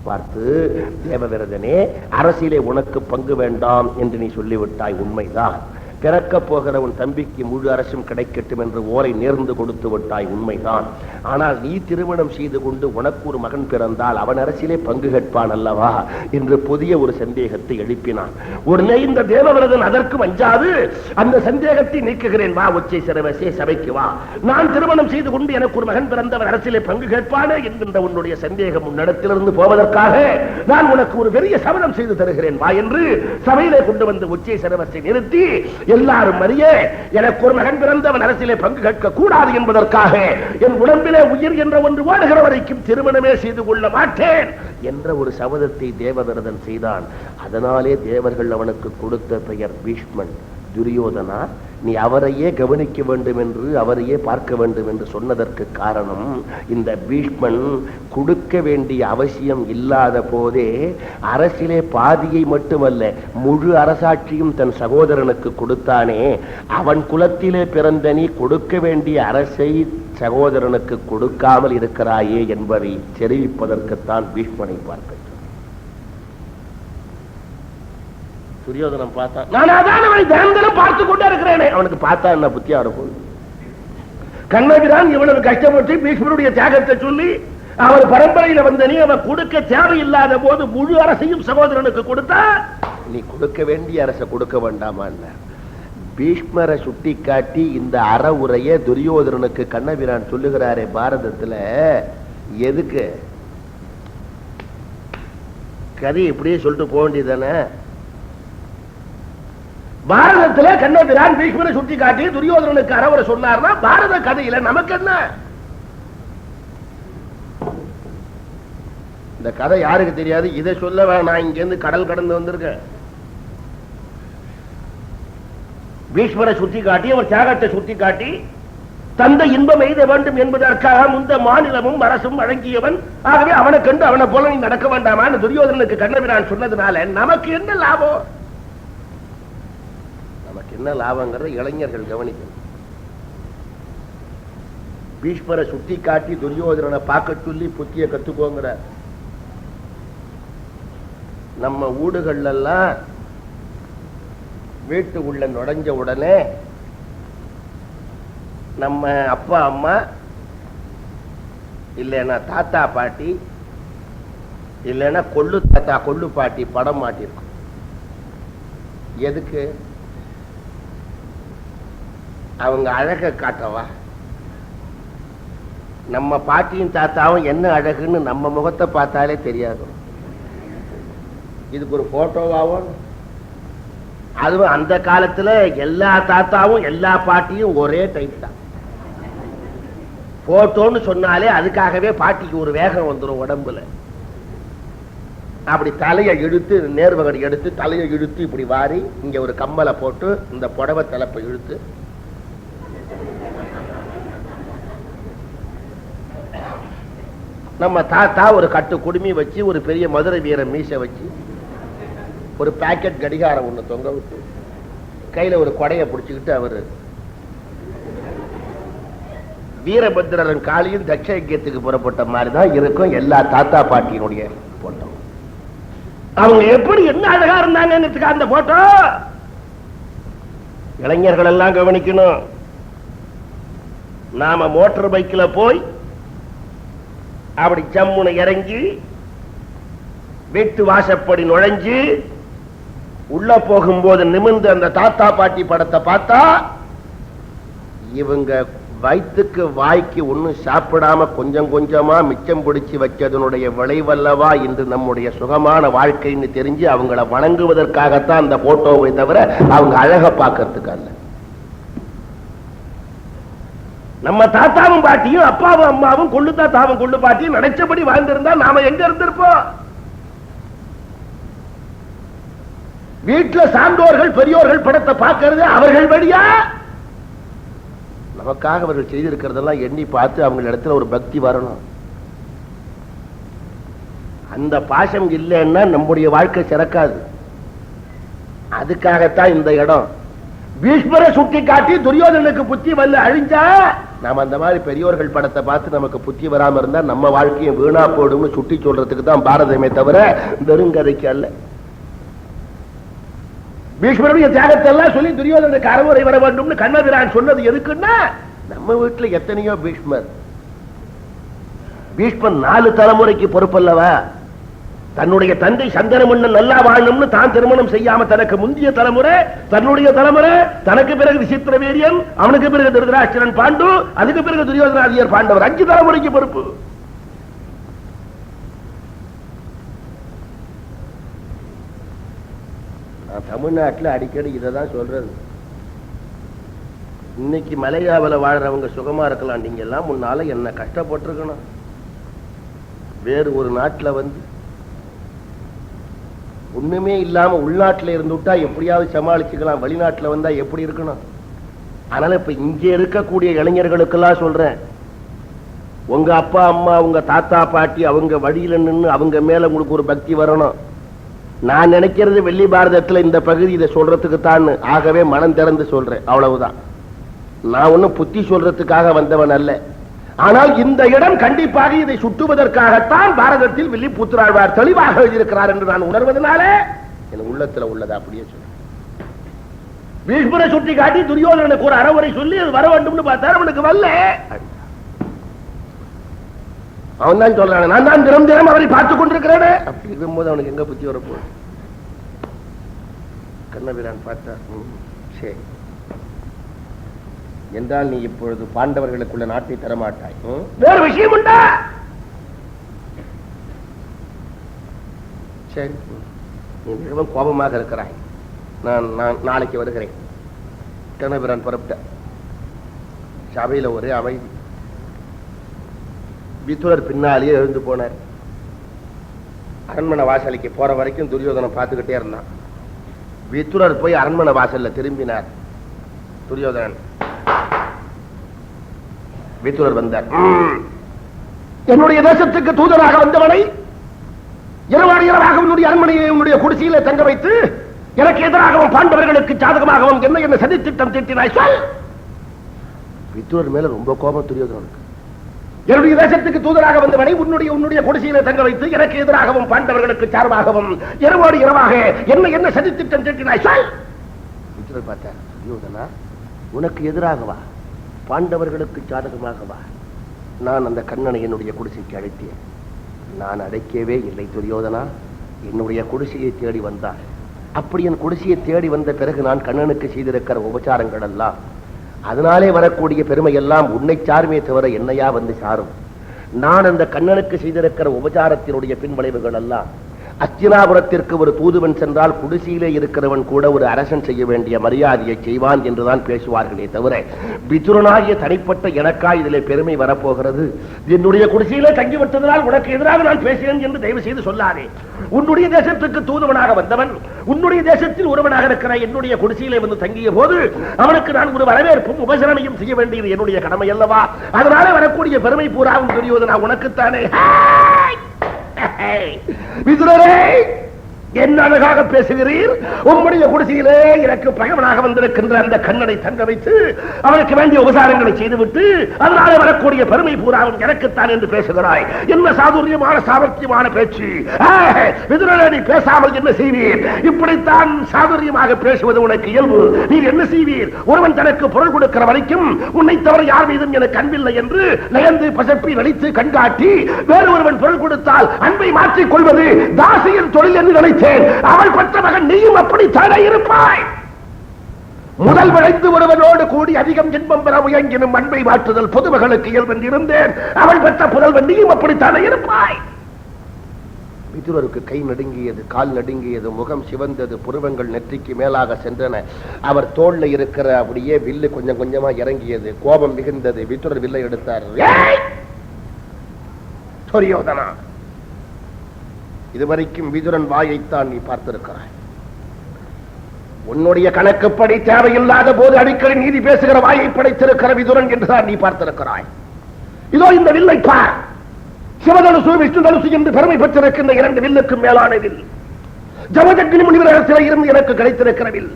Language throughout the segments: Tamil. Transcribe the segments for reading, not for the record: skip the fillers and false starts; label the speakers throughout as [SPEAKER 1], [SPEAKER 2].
[SPEAKER 1] பார்த்து, தேவவிரதனே, அரசியலே உனக்கு பங்கு வேண்டாம் என்று நீ சொல்லிவிட்டாய், உண்மைதான். பிறக்க போகிற உன் தம்பிக்கு முழு அரசும் கிடைக்கட்டும் என்று ஓலை நேர்ந்து கொடுத்து விட்டாய், உண்மைதான். ஆனால் நீ திருமணம் செய்து கொண்டு உனக்கு ஒரு மகன் பிறந்தால் அவன் அரசியலே பங்கு கேட்பான் அல்லவா என்று புதிய ஒரு சந்தேகத்தை எழுப்பினான். உடனே இந்த தேவவிரதன் அதற்கு அஞ்சாது, அந்த சந்தேகத்தை நீக்குகிறேன், வா உச்சை சிறவசே சபைக்கு வா, நான் திருமணம் செய்து கொண்டு எனக்கு ஒரு மகன் பிறந்தவன் அரசியலே பங்கு கேட்பானே என்கின்ற உன்னுடைய சந்தேகம் உன்னிடத்திலிருந்து போவதற்காக நான் உனக்கு ஒரு பெரிய சபதம் செய்து தருகிறேன், வா என்று சபையிலே கொண்டு வந்து உச்சை சிறவசை நிறுத்தி, எல்லாரும் அறிய எனக்கு ஒரு மகன் பிறந்தவன் அரசியலே பங்கு கேட்க கூடாது என்பதற்காக என் உடம்பிலே உயிர் என்ற ஒன்று ஓடுகிற வரைக்கும் திருமணமே செய்து கொள்ள மாட்டேன் என்ற ஒரு சபதத்தை தேவவிரதன் செய்தான். அதனாலே தேவர்கள் அவனுக்கு கொடுத்த பெயர் பீஷ்மன். துரியோதனா, நீ அவரையே கவனிக்க வேண்டும் என்று, அவரையே பார்க்க வேண்டும் என்று சொன்னதற்கு காரணம், இந்த பீஷ்மன் கொடுக்க வேண்டிய அவசியம் இல்லாத போதே அரசிலே பாதியை மட்டுமல்ல முழு அரசாட்சியும் தன் சகோதரனுக்கு கொடுத்தானே, அவன் குலத்திலே பிறந்த நீ கொடுக்க வேண்டிய அரசை சகோதரனுக்கு கொடுக்காமல் இருக்கிறாயே என்பதை தெரிவிப்பதற்குத்தான் பீஷ்மனை பார்க்க. துரியோதனம் பார்த்தான், நான் அதான் அவனை தினந்தனம் பார்த்து கொண்டே இருக்கிறேனே, அவனுக்கு பார்த்தா என்ன புத்தியா இருக்கும்? கண்ணபிரான் இவ்வளவு கஷ்டப்பட்டு பீஷ்மருடைய தியாகத்தை சொல்லி அவர் பரம்பரையில வந்த நீ அவன் கொடுக்க தேவையில்லாத போது முழு அரசையும் சகோதரனுக்கு கொடுத்தா, நீ கொடுக்க வேண்டிய அரசை கொடுக்க வேண்டாமா? பீஷ்மரை சுட்டி காட்டி இந்த அற உரைய துரியோதனனுக்கு கண்ணபிரான் சொல்லுகிறாரே பாரதத்துல, எதுக்கு கதை இப்படியே சொல்லிட்டு போக வேண்டியதானே? பாரதத்துல கண்ணபிரான் பீஷ்மரை சுட்டி காட்டி துரியோதனனுக்கு அறவரை சொன்னார்னா பாரத கதையில நமக்கு என்ன? இந்த கதை யாருக்கு தெரியாது? இதை சொல்ல நான் இங்க இருந்து கடல் கடந்து வந்திருக்கேன். பீஷ்மரை சுட்டி காட்டி அவர் தியாகத்தை சுட்டி காட்டி தந்தை இன்பம் எய்த வேண்டும் என்பதற்காக முந்த மாநிலமும் அரசும் வழங்கியவன். ஆகவே அவனை கண்டு அவனை போல நீ நடக்க வேண்டாமான்னு துரியோதனனுக்கு கண்ணபிரான் சொன்னதுனால நமக்கு என்ன லாபம்? என்ன லாபங்கிறத இளைஞர்கள் கவனிக்கணும். பீஷ்மரை சுட்டி காட்டி துரியோதனனை பார்க்க சொல்லி புத்திய கத்துக்கோங்கிற. நம்ம ஊடுகள் எல்லாம் வீட்டு உள்ள நுழைஞ்ச உடனே நம்ம அப்பா அம்மா இல்லைன்னா தாத்தா பாட்டி இல்லைன்னா கொள்ளு தாத்தா கொள்ளு பாட்டி படம் மாட்டிருக்கும். எதுக்கு? அவங்க அழக காட்டவா? நம்ம பாட்டியும் தாத்தாவும் என்ன அழகுன்னு நம்ம முகத்தை பார்த்தாலே தெரியாது. இதுக்கு ஒரு போட்டோவாவும். அதுவும் அந்த காலத்துல எல்லா தாத்தாவும் எல்லா பாட்டியும் ஒரே டைப் தான். போட்டோன்னு சொன்னாலே அதுக்காகவே பாட்டிக்கு ஒரு வேகம் வந்துடும் உடம்புல. அப்படி தலையை இழுத்து நேர்வகடி எடுத்து தலையை இழுத்து இப்படி வாரி இங்க ஒரு கம்மலை போட்டு இந்த புடவை தலைப்பை இழுத்து நம்ம தாத்தா ஒரு கட்டு குடுமி வச்சு ஒரு பெரிய மதுரை வீர மீசை வச்சு ஒரு பாக்கெட் கடிகாரம் ஒண்ணு தொங்க விட்டு கையில ஒரு கொடையை பிடிச்சுக்கிட்டு அவரு வீரபத்திரன் காளியும் தட்சயஜ்யத்துக்கு புறப்பட்ட மாதிரிதான் இருக்கும் எல்லா தாத்தா பாட்டியினுடைய போட்டோ. அவங்க எப்படி என்ன அழகா இருந்தாங்க அந்த போட்டோ இளைஞர்கள் எல்லாம் கவனிக்கணும். நாம மோட்டார் பைக்ல போய் அப்படி ஜம்முன இறங்கி வீட்டு வாசப்படி நுழைஞ்சு உள்ள போகும்போது நிமிர்ந்து அந்த தாத்தா பாட்டி படத்தை பார்த்தா இவங்க வயிற்றுக்கு வாய்க்கு ஒன்னும் சாப்பிடாம கொஞ்சம் கொஞ்சமா மிச்சம் பிடிச்சு வச்சதனுடைய விளைவல்லவா இன்று நம்முடைய சுகமான வாழ்க்கைன்னு தெரிஞ்சு அவங்கள வணங்குவதற்காகத்தான் அந்த போட்டோவை தவிர அவங்க அழக பார்க்கறதுக்கு அல்ல. நம்ம தாத்தாவும் பாட்டியும் அப்பாவும் அம்மாவும் கொள்ளு தாத்தாவும் கொள்ளு பாட்டியும் நினைச்சபடி வாழ்ந்திருந்தா நாம எங்க இருந்திருப்போம்? வீட்டுல சான்றோர்கள் பெரியோர்கள் படத்தை பார்க்கறது அவர்கள் வழியா நமக்காக அவர்கள் செய்திருக்கிறதெல்லாம் எண்ணி பார்த்து அவங்க இடத்துல ஒரு பக்தி வரணும். அந்த பாசம் இல்லைன்னா நம்முடைய வாழ்க்கை சிறக்காது. அதுக்காகத்தான் இந்த இடம். பீஷ்மரை சுட்டி காட்டி துரியோதனுக்கு புத்தி வல்ல அழிஞ்சா நாம அந்த மாதிரி பெரியோர்கள் படத்தை பார்த்து நமக்கு புத்தி வராம இருந்தா நம்ம வாழ்க்கையும் வீணா போடும் சுட்டி சொல்றதுக்கு தான் பாரதமே தவிர வெறுங்கதைக்கு அல்ல. பீஷ்மருடைய தியாகத்தை எல்லாம் சொல்லி துரியோதனுக்கு அறவுரை வர வேண்டும் கண்ணபிரான் சொன்னது எதுக்குன்னா, நம்ம வீட்டுல எத்தனையோ பீஷ்மர். பீஷ்மன் 4 தலைமுறைக்கு பொறுப்பல்லவா. தன்னுடைய தந்தை சந்தனமன்னன் நல்லா வாழணும்னு தான் திருமணம் செய்யாம தனக்கு முந்தைய தலைமுறை, தன்னுடைய தலைமுறை, தனக்கு பிறகு விசித்திரவீரியன், அவனுக்கு பிறகு திருதராஷ்டிரன் பாண்டு, அதுக்கு பிறகு துரியோதனாதியர் பாண்டவர், 5 தலைமுறைக்கு பொறுப்பு. தமிழ்நாட்டில் அடிக்கடி இதைதான் சொல்றது. இன்னைக்கு மலையாவில் வாழ்றவங்க சுகமா இருக்கலாம், நீங்க எல்லாம் முன்னால என்ன கஷ்டப்பட்டிருக்கணும். வேறு ஒரு நாட்டில் வந்து ஒண்ணுமே இல்லாம உள்நாட்டில் இருந்துட்டா எப்படியாவது சமாளிச்சுக்கலாம், வெளிநாட்டில் வந்தா எப்படி இருக்கணும். அதனால இப்ப இங்க இருக்கக்கூடிய இளைஞர்களுக்கெல்லாம் சொல்றேன், உங்க அப்பா அம்மா உங்க தாத்தா பாட்டி அவங்க வழியில நின்று அவங்க மேல உங்களுக்கு ஒரு பக்தி வரணும். நான் நினைக்கிறது வெள்ளி பாரதத்துல இந்த பகுதி இதை சொல்றதுக்கு தான், ஆகவே மனம் திறந்து சொல்றேன், அவ்வளவுதான். நான் ஒன்னும் புத்தி சொல்றதுக்காக வந்தவன் அல்ல. ஆனால் இந்த இடம் கண்டிப்பாக இதை சுட்டுவதற்காகத்தான் பாரதத்தில் வில்லிபுத்திராழ்வார் தெளிவாக எழுதியிருக்கிறார் என்று நான் உணர்வதனால என் உள்ளத்துல உள்ளதை அப்படியே சொல்றேன். பீஷ்மரை சுட்டி காட்டி துரியோதனனுக்கு ஒரு அறவுரை சொல்லி அது வர வேண்டும் பார்த்தா அவனுக்கு வரல. அவன் தான் சொல்றான், நான் தான் தினம் தினம் அவரை பார்த்துக் கொண்டிருக்கிறேன். அப்படி இருக்கும்போது அவனுக்கு எங்க புத்தி வரப்போகுது? கண்ணபிரான் பார்த்தா, சரி என்றால் நீ இப்பொழுது பாண்டவர்களுக்குள்ள நாட்டை தரமாட்டாய், வேறு விஷயம் உண்டா? சரி, நீ மிகவும் கோபமாக இருக்கிறாய், நான் நாளைக்கு வருகிறேன். கண்ணபிரான் புறப்பட்ட. சபையில ஒரே அமைதி. விதுரர் பின்னாலேயே எழுந்து போனார். அரண்மனை வாசலுக்கு போற வரைக்கும் துரியோதனன் பார்த்துக்கிட்டே இருந்தான். விதுரர் போய் அரண்மனை வாசல்ல திரும்பினார். துரியோதனன் விதுரர் வந்தார். என்னுடைய தேசத்துக்கு தூதராக வந்தவனை இரவாக உன்னுடைய அரண்மனையை உன்னுடைய குடிசையில தங்க வைத்து எனக்கு எதிராகவும் பாண்டவர்களுக்கு சாதகமாகவும் என்ன சதித்திட்டம் தீட்டினாய் சொல். விதுரர் மேல ரொம்ப கோபம் துரியோதனனுக்கு. என்னுடைய தேசத்துக்கு தூதராக வந்தவனை உன்னுடைய குடிசையில தங்க வைத்து எனக்கு எதிராகவும் பாண்டவர்களுக்கு சார்பாகவும் இரவோடு இரவாக என்ன சதித்திட்டம் தீட்டினாய் சொல். விதுரர் பார்த்தார், துரியோதனா உனக்கு எதிராகவா பாண்டவர்களுக்கு சாதகமாகவா? நான் அந்த கண்ணனை என்னுடைய குடிசைக்கு அழைத்தேன். நான் அழைக்கவே இல்லை துரியோதனா. என்னுடைய குடிசையை தேடி வந்தார். அப்படி என் குடிசையை தேடி வந்த பிறகு நான் கண்ணனுக்கு செய்திருக்கிற உபச்சாரங்கள் எல்லாம், அதனாலே வரக்கூடிய பெருமை எல்லாம் உன்னை சாருமே தவிர என்னையா வந்து சாரும்? நான் அந்த கண்ணனுக்கு செய்திருக்கிற உபச்சாரத்தினுடைய பின்விளைவுகள் எல்லாம், அஸ்தினாபுரத்திற்கு ஒரு தூதுவன் சென்றால் குடிசையிலே இருக்கிறவன் கூட ஒரு அரசன் செய்ய வேண்டிய மரியாதையை செய்வான் என்றுதான் பேசுவார்களே தவிர விதுரனாகிய தனிப்பட்ட எனக்கா இதிலே பெருமை வரப்போகிறது? என்னுடைய குடிசையிலே தங்கிவிட்டதனால் உனக்கு எதிராக நான் பேசுகிறேன் என்று தயவு செய்து சொல்லாதே. உன்னுடைய தேசத்துக்கு தூதுவனாக வந்தவன் உன்னுடைய தேசத்தில் ஒருவனாக இருக்கிற என்னுடைய குடிசையிலே வந்து தங்கிய போது அவனுக்கு நான் ஒரு வரவேற்பும் உபசரணையும் செய்ய வேண்டியது என்னுடைய கடமை அல்லவா? அதனால வரக்கூடிய பெருமை பூராவும் துரியோதனா உனக்குத்தானே. விதுரரே, என்ன அழகாக பேசுகிறீர். உம்முடைய குடிசையிலே எனக்கு பகைவனாக வந்திருக்கின்ற அந்த கண்ணனை தங்க வைத்து அவனுக்கு வேண்டிய உபசாரங்களை செய்துவிட்டு அதனால வரக்கூடிய பெருமை பூராவும் எனக்குத்தான் என்று பேசுகிறாய். என்ன சாதுரியமான சாமர்த்தியமான பேச்சு. விதுரரே, நீ பேசாமல் என்ன செய்வீர்? இப்படித்தான் சாதுரியமாக பேசுவது உனக்கு இயல்பு. நீர் என்ன செய்வீர்? ஒருவன் தனக்கு பொருள் கொடுக்கிற வரைக்கும் உன்னை தவிர யார் மீதும் எனக்கு அன்பில்லை என்று நயந்து பசப்பி நடித்து கண்காட்டி வேறு ஒருவன் பொருள் கொடுத்தால் அன்பை மாற்றிக் கொள்வது தாசியின் தொழில் என்று நினைத்து அவள் பெற்ற மகன் நீயும் அப்படி தானே இருப்பாய். முதல் விளைந்து ஒருவனோடு கூடி அதிகம் இன்பம் பெற முயங்கினும் அன்பை மாற்றுதல் பொதுமகளுக்கு இயல்பென்று இருந்தேன். அவள் பெற்ற புதல்வன் நீயும் அப்படித்தானே இருப்பாய். விதுரருக்கு கை நடுங்கியது, கால் நடுங்கியது, முகம் சிவந்தது, புருவங்கள் நெற்றிக்கு மேலாக சென்றன. அவர் தோல்ல இருக்கிற அப்படியே வில்லு கொஞ்சம் கொஞ்சமா இறங்கியது. கோபம் மிகுந்தது. விதுரர் வில்லை எடுத்தார். துரியோதனா, இதுவரைக்கும் விதுரன் வாயைத்தான் நீ பார்த்திருக்கிறாய். உன்னுடைய கணக்குப்படி தேவையில்லாத போது அடிக்கடி நீதி பேசுகிற வாயை படைத்திருக்கிற விதுரன் என்றுதான் நீ பார்த்திருக்கிறாய். இதோ இந்த வில்லை பார். சிவதனுசு விஷ்ணு தனுசு என்று பெருமை பெற்றிருக்கின்ற 2 வில்லுக்கும் மேலான வில். ஜமதக்னி முனிவரிடத்தில் இருந்து எனக்கு கிடைத்திருக்கிற வில்.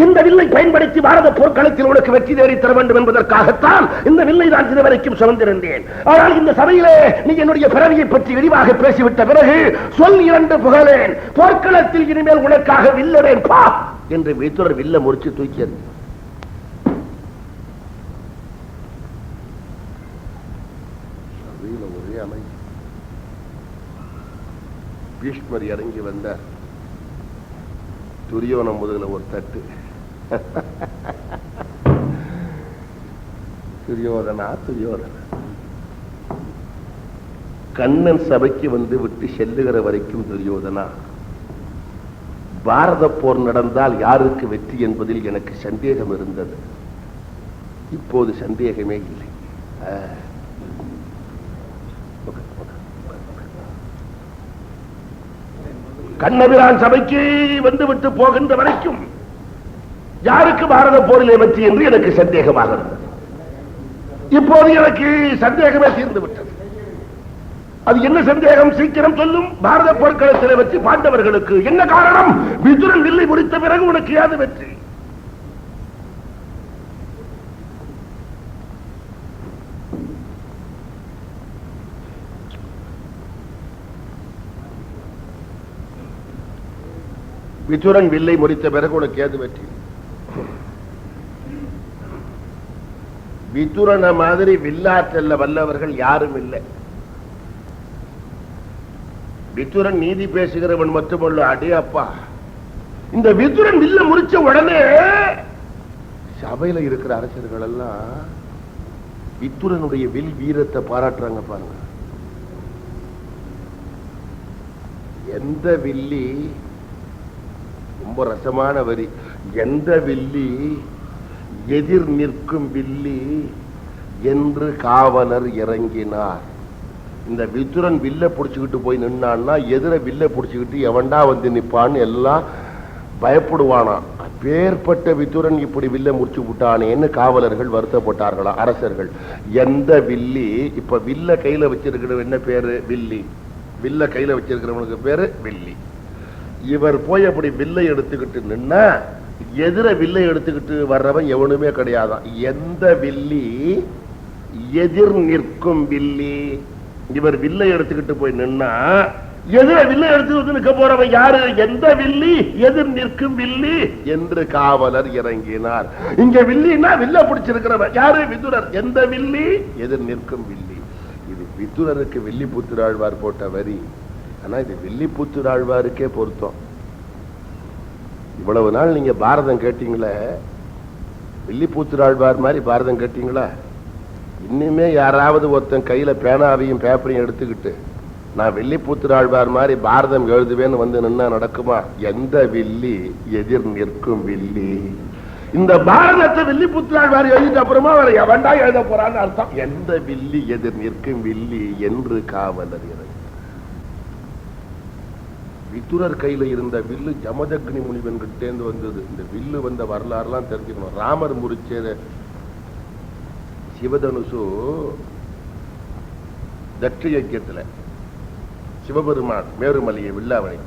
[SPEAKER 1] இந்த வில்லை பயன்படுத்தி பாரத போர்க்களத்தில் உனக்கு வெற்றி தேடி தர வேண்டும் என்பதற்காகத்தான் இந்த வில்லை நான் இதுவரைக்கும் சுமந்திருந்தேன். ஆனால் இந்த சபையிலே நீ என்னுடைய பிறவியை பற்றி விரிவாக பேசிவிட்ட பிறகு சொல் இரண்டு புகழேன். போர்க்களத்தில் இனிமேல் உனக்காக வில்லறேன் பா என்று வித்துரர் வில்ல முறிச்சு தூக்கியது. ஒரே அமைதி. பீஷ்மர் இறங்கி வந்தார். துரியோனம் முதல்ல ஒரு தட்டு. துரியோதனா துரியோதனா, கண்ணன் சபைக்கு வந்து விட்டு செல்லுகிற வரைக்கும் துரியோதனா, பாரத போர் நடந்தால் யாருக்கு வெற்றி என்பதில் எனக்கு சந்தேகம் இருந்தது. இப்போது சந்தேகமே இல்லை. கண்ணபிரான் சபைக்கு வந்து விட்டு போகின்ற வரைக்கும் யாருக்கு பாரத போரிலே வெற்றி என்று எனக்கு சந்தேகமாக இருந்தது. இப்போது எனக்கு சந்தேகமே தீர்ந்து விட்டது. அது என்ன சந்தேகம்? சீக்கிரம் சொல்லும். பாரத போர்க்களத்திலே வெற்றி பாண்டவர்களுக்கு. என்ன காரணம்? விதுரன் வில்லை முடித்த பிறகு உனக்கு யாது வெற்றி? விதுரன் வில்லை முடித்த பிறகு உனக்கு ஏது வெற்றி? விதுரன மாதிரி வில்லாற்றல்ல வல்லவர்கள் யாரும் இல்லை. விதுரன் நீதி பேசுகிறவன் மட்டுமல்ல. அடே அப்பா, இந்த விதுரன் வில்ல முடிச்ச உடனே சபையில இருக்கிற அரசர்கள் எல்லாம் விதுரனுடைய வில் வீரத்தை பாராட்டுறாங்க. பாருங்க, எந்த வில்லி, ரொம்ப ரசமான வரி, எந்த வில்லி எதிர் நிற்கும் வில்லி என்று காவலர் இறங்கினார். இந்த விதுரன் வில்ல புடிச்சுக்கிட்டு போய் நின்னான்னா எதிர வில்ல புடிச்சுக்கிட்டு எவன்டா வந்து நிப்பான்னு எல்லாம் பயப்படுவானா. பேர்பட்ட விதுரன் இப்படி வில்ல முடிச்சு விட்டானேன்னு காவலர்கள் வருத்தப்பட்டார்களா அரசர்கள். எந்த வில்லி, இப்ப வில்ல கையில வச்சிருக்கிற என்ன பேரு? வில்லி. வில்ல கையில வச்சிருக்கிறவனுக்கு பேரு வில்லி. இவர் போய் அப்படி வில்லை எடுத்துக்கிட்டு நின்னா எதிர வில்லை எடுத்துக்கிட்டு வர்றவன் எவனுமே கிடையாதான். எந்த வில்லி எதிர் நிற்கும் வில்லி. இவர் வில்லை எடுத்துக்கிட்டு போய் நின்னா எதிர வில்லை எடுத்துக்கிட்டு நிற்க போறவன் யாரு? எந்த வில்லி எதிர் நிற்கும் வில்லி என்று காவலர் இறங்கினார். இங்க வில்லின்னா வில்ல பிடிச்சிருக்கிறவன் யாரு? விதுரர். எந்த வில்லி எதிர் நிற்கும் வில்லி. இது விதுரருக்கு வில்லிபுத்திராழ்வார் போட்ட வரி. ஆனா இது வில்லிபுத்திராழ்வாருக்கே பொருத்தம். இவ்வளவு நாள் நீங்க பாரதம் கேட்டீங்களே, வில்லிபுத்திராழ்வார் மாதிரி பாரதம் கேட்டீங்களா? இன்னுமே யாராவது ஒருத்தன் கையில பேனாவையும் பேப்பரையும் எடுத்துக்கிட்டு நான் வில்லிபுத்திராழ்வார் மாதிரி பாரதம் எழுதுவேன்னு வந்து நின்னா நடக்குமா? எந்த வில்லி எதிர் நிற்கும் வில்லி. இந்த பாரதத்தை வில்லிபுத்திராழ்வார் எழுதிட்டு அப்புறமா வேற எவன்டா எழுத போறான்னு அர்த்தம். எந்த வில்லி எதிர் நிற்கும் வில்லி என்று காவலர் இறங்கி. விதுரர் கையில இருந்த வில்லு ஜமதக்னி முனிவன் கிட்டேந்து வந்தது. இந்த வில்லு வந்த வரலாறுலாம் தெரிஞ்சுக்கணும். ராமர் முறிச்ச சிவதனுசு தட்ச யஜ்யத்துல சிவபெருமான் மேருமலையை வில்லாவணி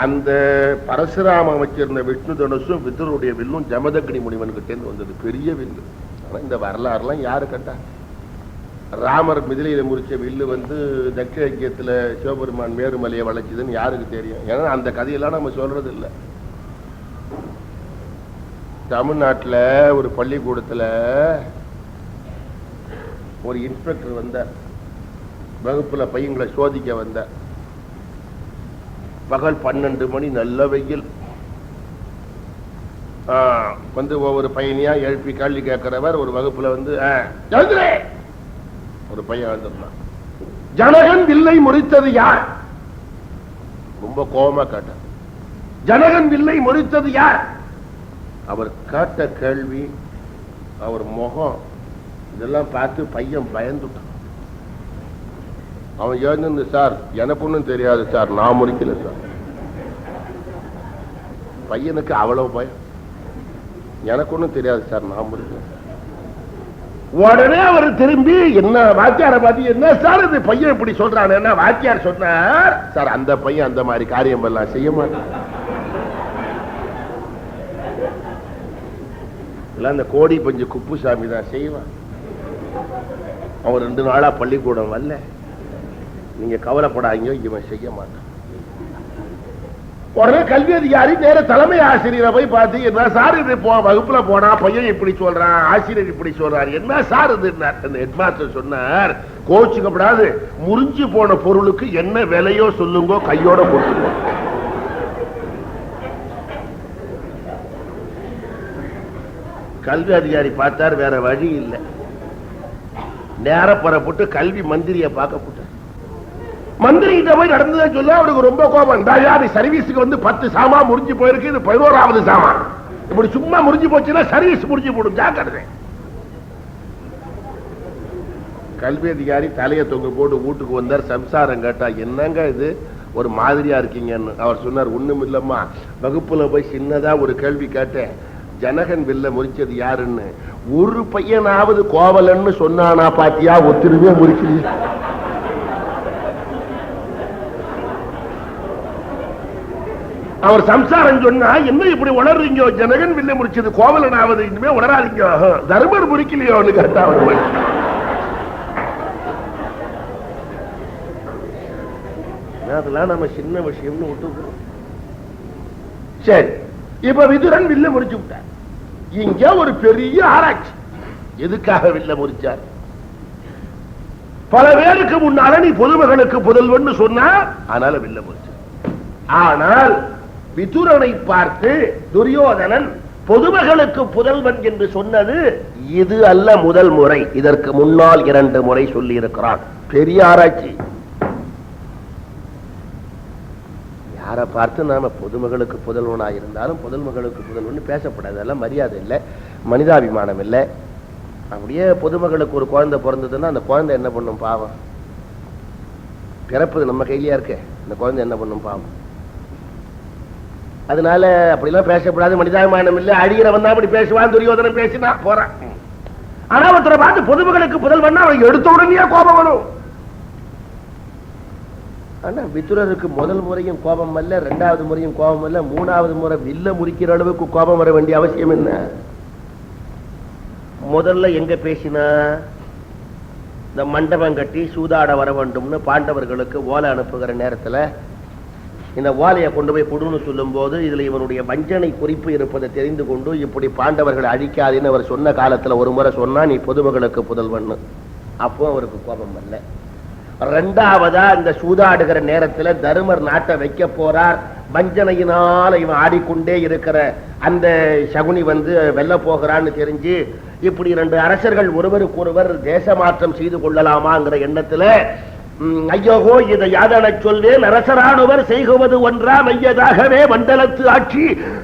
[SPEAKER 1] அந்த பரசுராமன் வச்சிருந்த விஷ்ணு தனுசும் விதுரருடைய வில்லும் ஜமதக்னி முனிவன் கிட்டேந்து வந்தது. பெரிய வில்லு. ஆனா இந்த வரலாறுலாம் யாரு கண்டா? ராமர் மிதிலையில முறிச்ச வில்லு வந்து தட்ச யஜ்யத்துல சிவபெருமான் மேருமலையை வளைச்சதுன்னு யாருக்கு தெரியும்? ஏன்னா அந்த கதையெல்லாம் நம்ம சொல்றது இல்லை. தமிழ்நாட்டுல ஒரு பள்ளிக்கூடத்துல ஒரு இன்ஸ்பெக்டர் வந்த வகுப்புல பையங்களை சோதிக்க வந்த. பகல் 12 மணி, நல்ல வெயில். வந்து ஒவ்வொரு பையனையா எழுப்பி கேள்வி கேட்கிறவர் ஒரு வகுப்புல வந்து ஒரு பையன் வந்துருந்தான். ஜனகன் வில்லை முறித்தது யார்? ரொம்ப கோபமா கேட்டார். ஜனகன் வில்லை முறித்தது யார்? அவர் கேட்ட கேள்வி, அவர் முகம் இதெல்லாம் பார்த்து பையன் பயந்துட்டான். அவன் எழுந்து, சார் எனக்கு ஒன்றும் தெரியாது சார், நான் முறிக்கல சார். பையனுக்கு அவ்வளவு பயம். எனக்கு ஒன்றும் தெரியாது சார், நான் முறிக்கல. உடனே அவர் திரும்பி என்ன வாத்தியார பார்த்து, என்ன சார் இது பையன் இப்படி சொல்றான்? என்ன வாத்தியார் சொன்னார், சார் அந்த பையன் அந்த மாதிரி காரியம் எல்லாம் செய்ய மாட்டான். அந்த கோடி பஞ்சு குப்புசாமி தான் செய்வான். அவன் 2 நாளா பள்ளிக்கூடம் வரல, நீங்க கவலைப்படாதீங்க, இவன் செய்ய மாட்டான். உடனே கல்வி அதிகாரி நேர தலைமை ஆசிரியரை போய் பார்த்து, என்ன சார் இது வகுப்புல போனா பையன் இப்படி சொல்றான், ஆசிரியர் இப்படி சொல்றாரு, என்ன சார் இது? அந்த ஹெட்மாஸ்டர் சொன்னார், கோச்சுக்கப்படாது, முறிஞ்சு போன பொருளுக்கு என்ன விலையோ சொல்லுங்க, கையோட போட்டுருவோம். கல்வி அதிகாரி பார்த்தார், வேற வழி இல்லை, நேர புறப்பட்டு கல்வி மந்திரியை பார்க்க போட்டார். மந்திரி கிட்ட போய் நடந்ததை சொல்ல அவருக்கு ரொம்ப கோபம். சர்வீஸுக்கு வந்து 10 சாமா முறிஞ்சு போயிருக்கு, இது 11வது சாமா. இப்படி சும்மா முறிஞ்சு போச்சுன்னா சர்வீஸ் முடிஞ்சு போடும், ஜாக்கிரதை. கல்வி அதிகாரி தலையை தொங்க போட்டு வீட்டுக்கு வந்தார். சம்சாரம் கேட்டா, என்னங்க இது ஒரு மாதிரியா இருக்கீங்கன்னு. அவர் சொன்னார், ஒண்ணும் இல்லம்மா, வகுப்புல போய் சின்னதா ஒரு கேள்வி கேட்டேன், ஜனகன் வில்ல முறிச்சது யாருன்னு. ஒரு பையனாவது கோவலன்னு சொன்னானா பாத்தியா, ஒத்துருமே முறிக்கல. அவர் சம்சாரம் சொன்னா, என்ன இப்படி உணர்றீங்க, ஜனகன் வில்ல முடிச்சது கோவலனாவது, இனிமே உணராதீங்க, தர்மர் முறிக்கலையோன்னு கேட்டா அவர். அதெல்லாம் நம்ம சின்ன விஷயம்னு விட்டுக்கிறோம். சரி, இப்ப விதுரன் வில்ல முறிச்சு விட்டார். இங்க ஒரு பெரிய ஆராய்ச்சி, எதுக்காக வில்ல முறிச்சார்? பல பேருக்கு முன்னால நீ பொதுமகனுக்கு புதல்வன் சொன்னா, அதனால வில்ல முறிச்சார். ஆனால் விதுரனை பார்த்து துரியோதனன் பொதுமகளுக்கு புதல்வன் என்று சொன்னது இது அல்ல முதல் முறை, இதற்கு முன்னால் 2 முறை சொல்லி இருக்கிறான். பெரிய ஆராய்ச்சி. யாரை பார்த்து நாம பொதுமகளுக்கு புதல்வனாக இருந்தாலும் பொதுமகளுக்கு புதல்வன் பேசப்படாது, அதெல்லாம் மரியாதை இல்லை, மனிதாபிமானம் இல்லை. அப்படியே பொதுமகளுக்கு ஒரு குழந்தை பிறந்ததுன்னா அந்த குழந்தை என்ன பண்ணும் பாவம்? பிறப்பது நம்ம கையிலயா இருக்கு, அந்த குழந்தை என்ன பண்ணும் பாவம்? அதனால அப்படிலாம் பேசப்படாது, மனிதாபிமானம் இல்லை. அழிகிறவன் தான் அப்படி பேசுவான், துரியோதனன் பேசினா போறான். ஆனா ஒருத்தரை பார்த்து பொதுமகளுக்கு புதல்வன்னா அவன் எடுத்த உடனே கோபம் வரும். ஆனா விதுரருக்கு முதல் முறையும் கோபம் அல்ல, 2வது முறையும் கோபம் அல்ல, 3வது முறை வில்ல முறிக்கிற அளவுக்கு கோபம் வர வேண்டிய அவசியம் என்ன? முதல்ல எங்க பேசினா, இந்த மண்டபம் கட்டி சூதாட வர வேண்டும்னு பாண்டவர்களுக்கு ஓலை அனுப்புகிற நேரத்துல இந்த ஓலையை கொண்டு போய் கொடுன்னு சொல்லும் போது இதுல இவனுடைய வஞ்சனை குறிப்பு இருப்பதை தெரிந்து கொண்டு, இப்படி பாண்டவர்களை அழிக்காதுன்னு அவர் சொன்ன காலத்துல ஒரு முறை சொன்னா, நீ பொதுமகளுக்கு புதல்வன். அப்போ அவருக்கு கோபம் வரல. 2வதா இந்த சூதாடுகிற நேரத்துல தருமர் நாட்டை வைக்க போறார். வஞ்சனையினால இவன் ஆடிக்கொண்டே இருக்கிற அந்த சகுனி வந்து வெல்ல போகிறான்னு தெரிஞ்சு, இப்படி 2 அரசர்கள் ஒருவருக்கு ஒருவர் தேச மாற்றம் செய்து கொள்ளலாமாங்கிற எண்ணத்துல, ஐயோகோ இதை யாதன சொல்வேன், அரசரானவர் செய்குவது ஒன்றா மையதாகவே மண்டலத்து ஆட்சி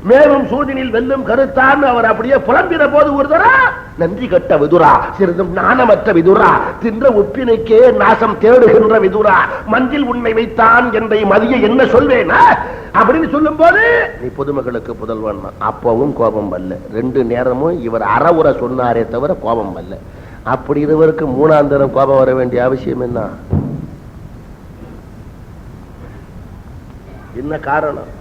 [SPEAKER 1] மேலும் சூதினில் வெல்லும் கருத்தான். அவர் அப்படியே புலம்பின போது ஒருதரா, நன்றி கட்ட விதுரா, சிறிதும் நாணமற்ற விதுரா, தின்ற உப்பினைக்கே நாசம் தேடுகின்ற விதுரா, மஞ்சில் உன்னை வைத்தான் என்னை மதிய என்ன சொல்வேன் அப்படின்னு சொல்லும் போது, நீ பொதுமகளுக்கு புதல்வன். அப்பவும் கோபம் வரல. 2 நேரமும் இவர் அறவுரை சொன்னாரே தவிர கோபம் வரல. அப்படி இருவருக்கு 3ஆம் தரம் கோபம் வர வேண்டிய அவசியம் என்ன? என்ன காரணம்?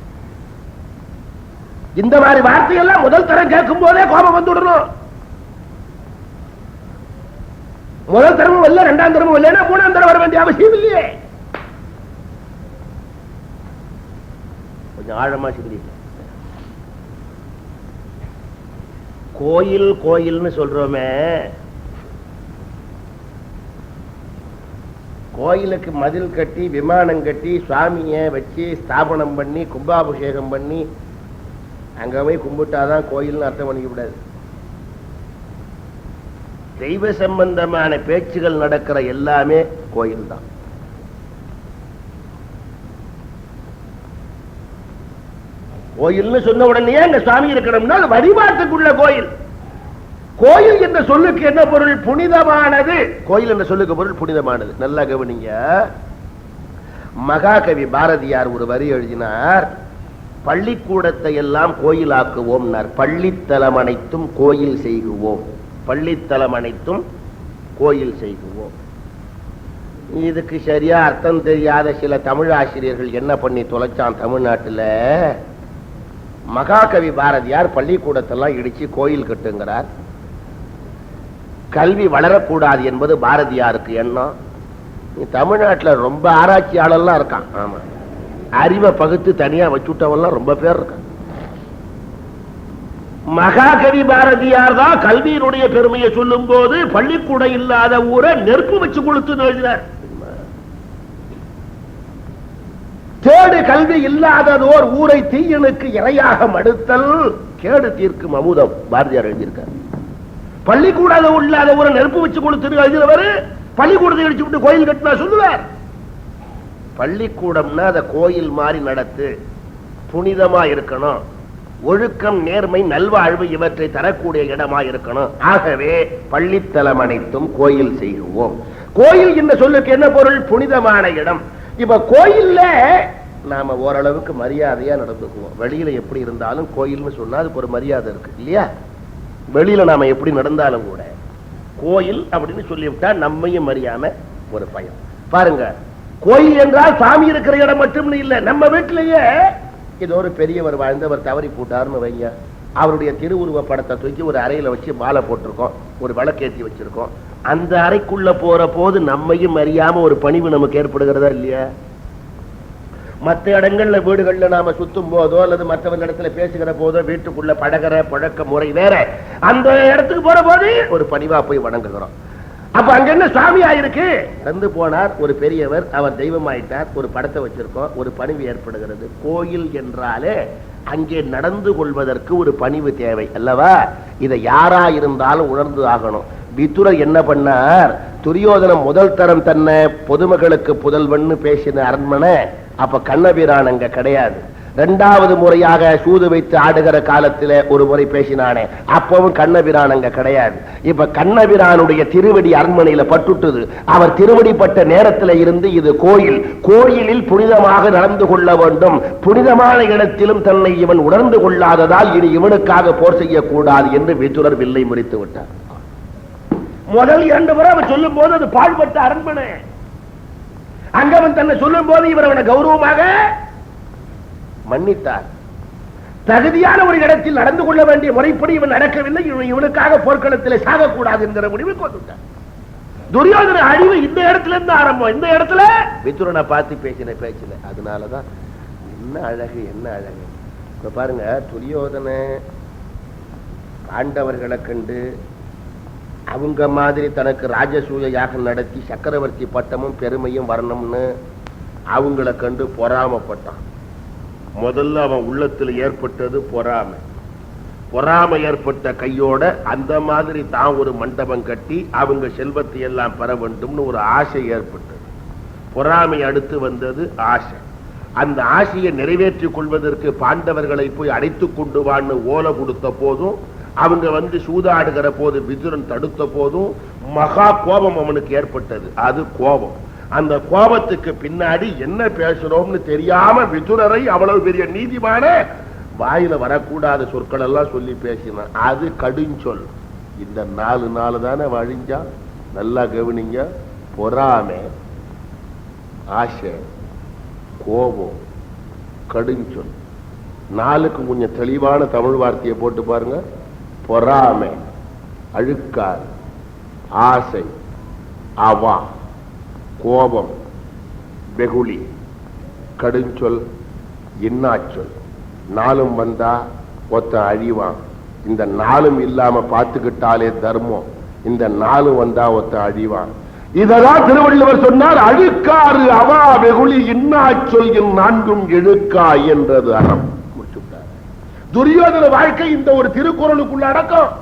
[SPEAKER 1] இந்த மாதிரி வார்த்தையெல்லாம் முதல் தரம் கேட்கும் போதே கோபம் வந்துடணும். முதல் தரமும் இல்ல, 2ஆம் தரமும் இல்லைன்னா 3ஆம் தரம் வர வேண்டிய அவசியம் இல்லையே. கொஞ்சம் ஆழமா சிந்திக்க. கோயில் கோயில்னு சொல்றோமே, கோயிலுக்கு மதில் கட்டி விமானம் கட்டி சுவாமியை வச்சு ஸ்தாபனம் பண்ணி கும்பாபிஷேகம் பண்ணி அங்க போய் கும்பிட்டாதான் கோயில்னு அர்த்தம் பண்ணிக்க கூடாது. தெய்வ சம்பந்தமான பேச்சுகள் நடக்கிற எல்லாமே கோயில் தான். கோயில்னு சொன்ன உடனே அங்க சுவாமி இருக்கணும்னா வழிபாட்டுக்குள்ள கோயில். கோயில் என்ற சொல்லுக்கு என்ன பொருள்? புனிதமானது. கோயில் என்ற சொல்லுக்கு பொருள் புனிதமானது. நல்லா கவனிங்க. மகாகவி பாரதியார் ஒரு வரி எழுதினார், பள்ளிக்கூடத்தை எல்லாம் கோயிலாக்குவோம், பள்ளித்தலம் அனைத்தும் கோயில் செய்குவோம். பள்ளித்தலம் அனைத்தும் கோயில் செய்குவோம். இதுக்கு சரியா அர்த்தம் தெரியாத சில தமிழ் ஆசிரியர்கள் என்ன பண்ணி தொலைச்சான் தமிழ்நாட்டில், மகாகவி பாரதியார் பள்ளிக்கூடத்தெல்லாம் இடிச்சு கோயில் கட்டுங்கிறார். கல்வி வளரக்கூடாது என்பது பாரதியாருக்கு எண்ணம். தமிழ்நாட்டில் ரொம்ப ஆராய்ச்சியாளர்லாம் இருக்கான். ஆமா, அறிவை பகுத்து தனியா வச்சுட்டவெல்லாம் ரொம்ப பேர் இருக்கான். மகாகவி பாரதியார் தான் கல்வியினுடைய பெருமையை சொல்லும் போது பள்ளிக்கூடம் இல்லாத ஊரை நெருப்பு வச்சு கொடுத்து எழுதினார். தேடு கல்வி இல்லாததோர் ஊரை தீயனுக்கு இரையாக மடுத்தல் கேடு தீர்க்கும் அமுதம் பாரதியார் எழுதியிருக்கார். பள்ளிக்கூடாத இல்லாத ஊரை நெருப்பு வச்சு கொடுத்து எழுதினவர் பள்ளிக்கூடத்தை அடிச்சு விட்டு கோயில் கட்டினா சொல்லுவார். பள்ளிக்கூடம்னா அதை கோயில் மாதிரி நடத்து, புனிதமா இருக்கணும், ஒழுக்கம் நேர்மை நல்வாழ்வு இவற்றை தரக்கூடிய இடமா இருக்கணும். ஆகவே பள்ளித்தலம் அனைத்தும் கோயில் செய்வோம். கோயில் என்ற சொல்லுக்கு என்ன பொருள்? புனிதமான இடம். இப்ப கோயில்ல நாம ஓரளவுக்கு மரியாதையா நடந்துக்குவோம். வெளியில எப்படி இருந்தாலும் கோயில்னு சொன்னா அதுக்கு ஒரு மரியாதை இருக்கு இல்லையா? வெளியில நாம எப்படி நடந்தாலும் கூட கோயில் அப்படின்னு சொல்லிவிட்டா நம்மையும் அறியாம ஒரு பயம். பாருங்க, கோயில் என்றால் சாமி இருக்கிற இடம் மட்டும் இல்ல. நம்ம வீட்டிலேயே ஏதோ ஒரு பெரியவர் வாழ்ந்தவர் தவறி போட்டார்னு வைங்க, அவருடைய திருவுருவ படத்தை தூக்கி ஒரு அறையில வச்சு மாலை போட்டிருக்கோம், ஒரு விளக்கேற்றி வச்சிருக்கோம். அந்த அறைக்குள்ள போற போது நம்மையும் அறியாம ஒரு பணிவு நமக்கு ஏற்படுகிறதா இல்லையா? மற்ற இடங்கள்ல வீடுகள்ல நாம சுத்தும் போதோ அல்லது மற்றவங்க இடத்துல பேசுகிற போதோ வீட்டுக்குள்ள பழகிற பழக்க முறை வேற. அந்த இடத்துக்கு போற போது ஒரு பணிவா போய் வணங்குகிறோம். அப்ப அங்க என்ன சுவாமியா இருக்கு? இறந்து போனார் ஒரு பெரியவர், அவர் தெய்வமாயிட்டார், ஒரு படத்தை வச்சிருக்கோம், ஒரு பணிவு ஏற்படுகிறது. கோயில் என்றாலே அங்கே நடந்து கொள்வதற்கு ஒரு பணிவு தேவை அல்லவா? இதை யாரா இருந்தாலும் உணர்ந்து ஆகணும். விதுரர் என்ன பண்ணார்? துரியோதனம் முதல் தரம் தன்னை பொதுமக்களுக்கு புதல்வன்னு பேசின அரண்மனை அப்ப கண்ணபிரான் அங்க கிடையாது. இரண்டாவது முறையாக சூது வைத்து ஆடுகிற காலத்திலே ஒரு முறை பேசினானே, அப்பவும் கண்ணபிரான் அங்க கிடையாது. இப்ப கண்ணபிரானுடைய திருவடி அரண்மனையில பட்டுட்டது. அவர் திருவடிப்பட்ட நேரத்தில் இருந்து இது கோயில், கோயிலில் புனிதமாக நடந்து கொள்ள வேண்டும். புனிதமான இடத்திலும் தன்னை இவன் உணர்ந்து கொள்ளாததால் இனி இவனுக்காக போர் செய்யக்கூடாது என்று விதுரர் வில்லை முறித்து விட்டார். முதல் 2 முறை அவர் சொல்லும் போது அது பாழ்பட்ட அரண்மனை. அங்கவன் தன்னை சொல்லும் போது இவர் அவனை கௌரவமாக மன்னித்தார். தகுதியான ஒரு இடத்தில் நடந்து கொள்ள வேண்டிய முறைப்படி இவன் நடக்கவில்லை, இவனுக்காக போர்க்களத்தில் சாகக்கூடாது என்கிற முடிவை கொண்டுட்டார். துரியோதன அழிவு இந்த இடத்துல இருந்து ஆரம்பம். இந்த இடத்துல விதுரனை பார்த்து பேசின பேச்சில. அதனாலதான் என்ன அழகு, என்ன அழகு. இப்ப பாருங்க, துரியோதன பாண்டவர்களை கண்டு அவங்க மாதிரி தனக்கு ராஜசூய யாகம் நடத்தி சக்கரவர்த்தி பட்டமும் பெருமையும் வரணும்னு அவங்களை கண்டு பொறாமப்பட்டான். முதல்ல அவன் உள்ளத்தில் ஏற்பட்டது பொறாமை. பொறாமை ஏற்பட்ட கையோட அந்த மாதிரி தான் ஒரு மண்டபம் கட்டி அவங்க செல்வத்தை எல்லாம் பெற வேண்டும்னு ஒரு ஆசை ஏற்பட்டது. பொறாமை அடுத்து வந்தது ஆசை. அந்த ஆசையை நிறைவேற்றிக் கொள்வதற்கு பாண்டவர்களை போய் அழைத்து கொண்டு வான்னு ஓலை கொடுத்த போதும், அவங்க வந்து சூதாடுகிற போது விதுரன் தடுத்த போதும் மகா கோபம் அவனுக்கு ஏற்பட்டது. அது கோபம். அந்த கோபத்துக்கு பின்னாடி என்ன பேசுறோம்னு தெரியாம விதுரரை அவ்வளவு பெரிய நீதிமான வாயில வரக்கூடாத சொற்கள் எல்லாம் சொல்லி பேசினான். அது கடுஞ்சொல். இந்த 4 நாள் தானே வழிஞ்சா, நல்லா கவனிங்க. பொறாமை, ஆசை, கோபம், கடுஞ்சொல். 4க்கு கொஞ்சம் தெளிவான தமிழ் வார்த்தையை போட்டு பாருங்க. பொறாமை, அழுக்கார், ஆசை, அவா, கோபம், வெகுளி, கடுஞ்சொல், இன்னாச்சொல். 4 வந்தா ஒத்த அழிவான். இந்த 4 இல்லாம பார்த்துக்கிட்டாலே தர்மம். இந்த 4 வந்தா ஒத்த அழிவான். இதெல்லாம் திருவள்ளுவர் சொன்னார். அழுக்காறு, அவா, வெகுளி, இன்னாச்சொல் 4ம் எழுக்கா என்றது அறம். முடிச்சுட்டார். துரியோதன வாழ்க்கை இந்த ஒரு திருக்குறளுக்குள்ள அடக்கம்.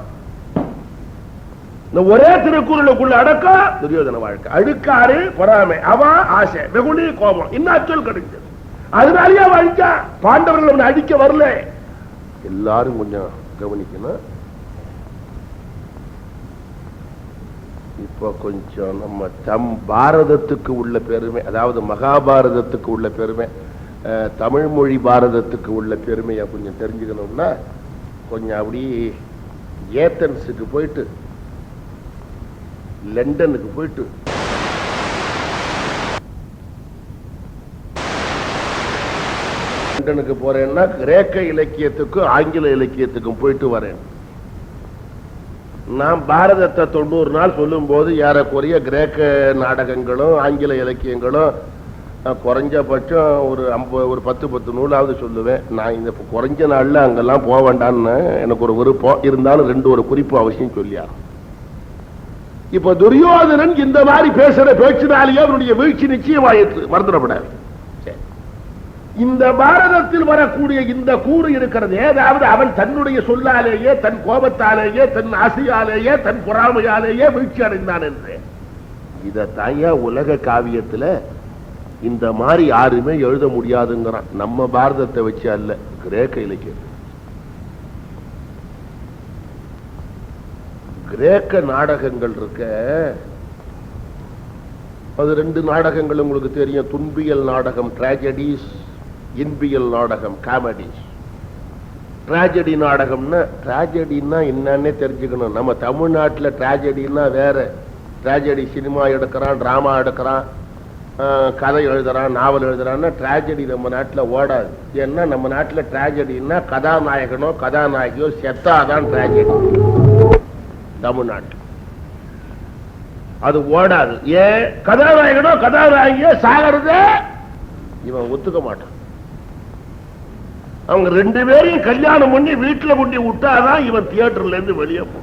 [SPEAKER 1] இந்த ஒரே திருக்குறளுக்குள்ள அடக்கம் துரியோதன வாழ்க்கை. அழுக்காறு, பொறாமை, அவா, ஆசை, வெகுளி, கோபம், இன்னாச்சொல் கிடைச்சது. அதனாலயே அழிச்சா. பாண்டவர்கள் அடிக்க வரல. எல்லாரும் கொஞ்சம் கவனிக்கணும். இப்ப கொஞ்சம் நம்ம பாரதத்துக்கு உள்ள பெருமை, அதாவது மகாபாரதத்துக்கு உள்ள பெருமை, தமிழ் மொழி பாரதத்துக்கு உள்ள பெருமையை கொஞ்சம் தெரிஞ்சுக்கணும்னா கொஞ்சம் அப்படி ஏத்தன்ஸுக்கு போயிட்டு லண்டனுக்கு போயிட்டு லண்டனுக்கு போறேன்னா கிரேக்க இலக்கியத்துக்கும் ஆங்கில இலக்கியத்துக்கும் போயிட்டு வரேன். நான் பாரதத்தை 90 நாள் சொல்லும் போது ஏறக்குறைய கிரேக்க நாடகங்களும் ஆங்கில இலக்கியங்களும் குறைஞ்சபட்சம் ஒரு 10 நூலாவது சொல்லுவேன். நான் இந்த குறைஞ்ச நாள்ல அங்கெல்லாம் போக வேண்டாம்னு எனக்கு ஒரு விருப்பம் இருந்தாலும் ஒரு குறிப்பு அவசியம் சொல்லியா. இப்ப துரியோதனன் இந்த மாதிரி பேசுற பேச்சினாலேயே அவருடைய வீழ்ச்சி நிச்சயமாயிற்று, மறந்துடப்படாது. இந்த பாரதத்தில் வரக்கூடிய இந்த கூறு இருக்கிறது, அதாவது அவன் தன்னுடைய சொல்லாலேயே தன் கோபத்தாலேயே தன் ஆசையாலேயே தன் பொறாமையாலேயே வீழ்ச்சி அடைந்தான் என்று. இத தாயா உலக காவியத்துல இந்த மாதிரி யாருமே எழுத முடியாதுங்கிறான். நம்ம பாரதத்தை வச்சு அல்ல, கிரேக்க இலக்கியம். கிரேக்க நாடகங்கள் இருக்க, அது 2 நாடகங்கள் உங்களுக்கு தெரியும். துன்பியல் நாடகம் டிராஜடிஸ், இன்பியல் நாடகம் காமெடிஸ். டிராஜடி நாடகம்னா டிராஜடின்னா என்னன்னே தெரிஞ்சுக்கணும். நம்ம தமிழ்நாட்டில் டிராஜடின்னா வேற. டிராஜடி சினிமா எடுக்கிறான், டிராமா எடுக்கிறான், கதை எழுதுறான், நாவல் எழுதுறான்னா டிராஜடி நம்ம நாட்டில் ஓடாது. ஏன்னா நம்ம நாட்டில் டிராஜடின்னா கதாநாயகனோ கதாநாயகியோ செத்தாதான் டிராஜடி. தமிழ்நாட்டில் அது ஓடாது. ஏன்? கதாநாயகனோ கதாநாயகியோ சாகிறத இவன் ஒத்துக்க மாட்டான். அவங்க 2 பேரையும் கல்யாணம் பண்ணி வீட்டுல கொண்டு விட்டாதான் இவன் தியேட்டர்ல இருந்து வெளியே போ.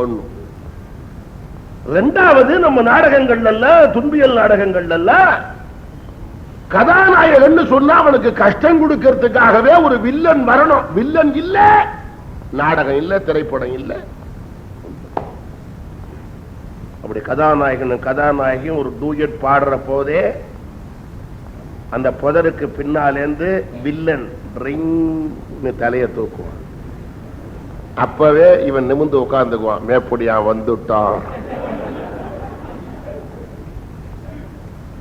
[SPEAKER 1] ஒண்ணு. 2வது, நம்ம நாடகங்கள்ல துன்பியல் நாடகங்கள்ல கதாநாயகன் சொன்னா அவனுக்கு கஷ்டம் கொடுக்கிறதுக்காகவே ஒரு வில்லன் வரணும். வில்லன் இல்ல, நாடகம் இல்ல, திரைப்படம் இல்ல. அப்படி கதாநாயகனும் கதாநாயகியும் ஒரு டூயட் பாடுற போதே அந்த புதருக்கு பின்னாலேந்து வில்லன் தலைய தூக்குவான். அப்பவே இவன் நிமிந்து உட்கார்ந்துக்குவான். மேப்படியா வந்துட்டான்.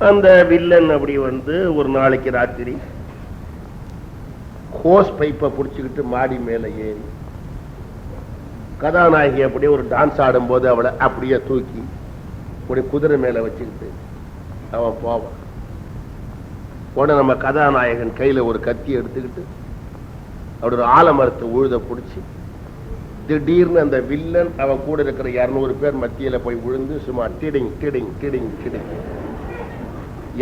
[SPEAKER 1] அந்த வில்லன் அப்படி வந்து ஒரு நாளைக்கு ராத்திரி ஹோஸ் பைப்பை புடிச்சுக்கிட்டு மாடி மேல ஏறி கதாநாயகி அப்படியே ஒரு டான்ஸ் ஆடும் போது அவளை அப்படியே தூக்கி ஒரு குதிரை மேல வச்சுக்கிட்டு அவன் போவான். உடனே நம்ம கதாநாயகன் கையில ஒரு கத்தி எடுத்துக்கிட்டு அப்படி ஒரு ஆலமரத்தை உழுத பிடிச்சி திடீர்னு அந்த வில்லன் அவன் கூட இருக்கிற 200 பேர் மத்தியில போய் விழுந்து சும்மா டிடிங் டிடிங் டிடிங் டிடிங்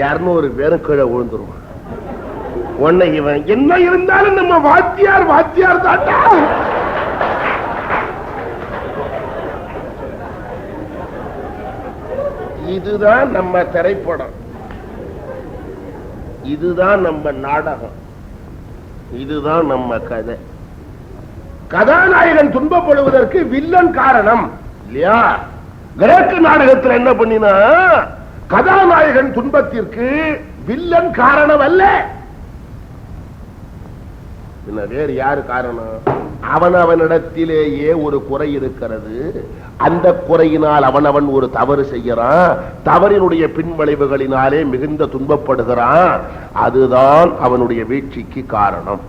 [SPEAKER 1] 200 பேரும் கீழே விழுந்துருவான். உடனே இவன் என்ன இருந்தாலும் நம்ம வாத்தியார் வாத்தியார் தாட்டா. இதுதான் நம்ம திரைப்படம், இதுதான் நம்ம நாடகம், இதுதான் நம்ம கதை. கதாநாயகன் துன்பப்படுவதற்கு வில்லன் காரணம் இல்லையா? கிரேக்க நாடகத்தில் என்ன பண்ணினா, கதாநாயகன் துன்பத்திற்கு வில்லன் காரணம் அல்ல. வேறு யாரு காரணம்? அவனவனிடத்திலேயே ஒரு குறை இருக்கிறது. அந்த குறையினால் அவனவன் ஒரு தவறு செய்யறான். தவறினுடைய பின்விளைவுகளினாலே மிகுந்த துன்பப்படுகிறான். அதுதான் அவனுடைய வீழ்ச்சிக்கு காரணம்.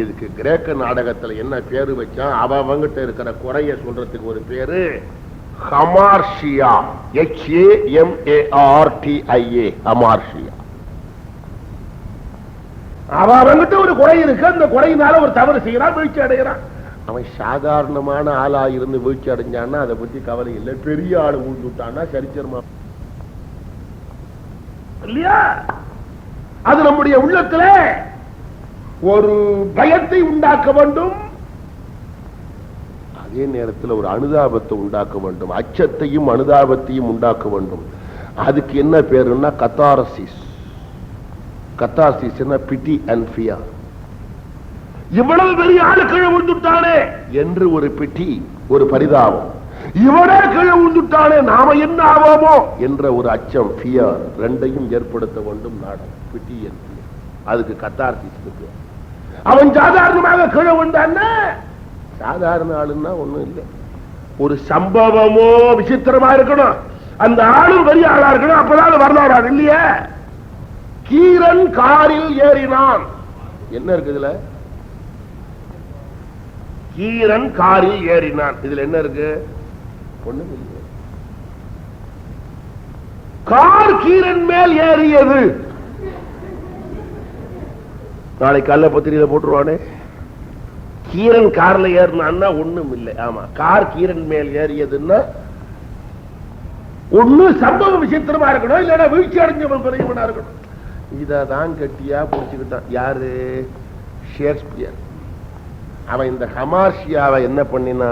[SPEAKER 1] இதுக்கு கிரேக்க நாடகத்தில் என்ன பேரு வச்சான்? அவங்கிட்ட இருக்கிற குறைய சொல்றதுக்கு ஒரு பேரு ஹமார்ஷியா. HAMARTIA. ஹமார்ஷியா. அவங்கிட்ட ஒரு குறை இருக்கு. அந்த குறையினால ஒரு தவறு செய்யறான், வீழ்ச்சி அடைகிறான். அவன் சாதாரணமான ஆளா இருந்து வீழ்ச்சி அடைஞ்சான்னா அதை பத்தி கவலை இல்லை. பெரிய ஆளு ஊழ்ந்துட்டான்னா சரித்திரமா இல்லையா? அது நம்முடைய உள்ளத்துல ஒரு பயத்தை உண்டாக்க வேண்டும், அதே நேரத்தில் ஒரு அனுதாபத்தை உண்டாக்க வேண்டும், அச்சத்தையும் அனுதாபத்தையும் உண்டாக்க வேண்டும். அதுக்கு என்ன பேருன்னா கத்தாரசிஸ். கத்தாரசிஸ் பிட்டி அண்ட் ஃபியர். இவ்வளவு பெரிய ஆளு கீழே விழுந்துட்டானே என்று ஒரு பிட்டி, ஒரு பரிதாபம். இவனே கீழே விழுந்துட்டானே நாம என்ன ஆவோமோ என்ற ஒரு அச்சம், ஃபியர், ரெண்டையும் ஏற்படுத்த வேண்டும் நாடகம். பிட்டி அண்ட் ஃபியர். அதுக்கு கத்தார்சிஸ் இருக்கு. அவன் சாதாரணமாக கீழே விழுந்தான்னா, சாதாரண ஆளுன்னா ஒண்ணும் இல்லை, ஒரு சம்பவமோ விசித்திரமா இருக்கணும். அந்த ஆளும் பெரிய ஆளா இருக்கணும், அப்பதான் வரலாறு இல்லையே. கீரன் காரில் ஏறினான். என்ன இருக்குதுல? கீரன் காரில் ஏறினான். இதுல என்ன இருக்கு? ஒண்ணும் இல்லை. கார் கீரன் மேல் ஏறியது. நாளை காலைல பத்திரிகையில போட்டுருவானே, கீரன் கார்ல ஏறினான்னா ஒண்ணும் இல்லை. ஆமா, கார் கீரன் மேல் ஏறியதுன்னா ஒண்ணு சம்பவ விசித்திரமா இருக்கணும், இல்லைன்னா வீழ்ச்சி அடைஞ்சவன் பெரியவனா இருக்கணும். இதான் கட்டியா புடிச்சுக்கிட்டான். யாரு? ஷேக்ஸ்பியர். அவன் இந்த ஹமார்ஷியாவை என்ன பண்ணினா,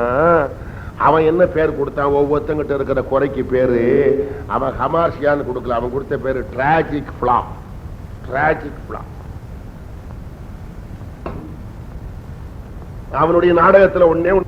[SPEAKER 1] அவன் என்ன பேர் கொடுத்தான்? ஒவ்வொருத்தங்கிட்ட இருக்கிற குறைக்கு பேரு அவன் ஹமார்ஷியான்னு கொடுக்கல. அவன் கொடுத்த பேரு டிராஜிக் பிளாப். Tragic flap. அவனுடைய நாடகத்துல ஒன்னே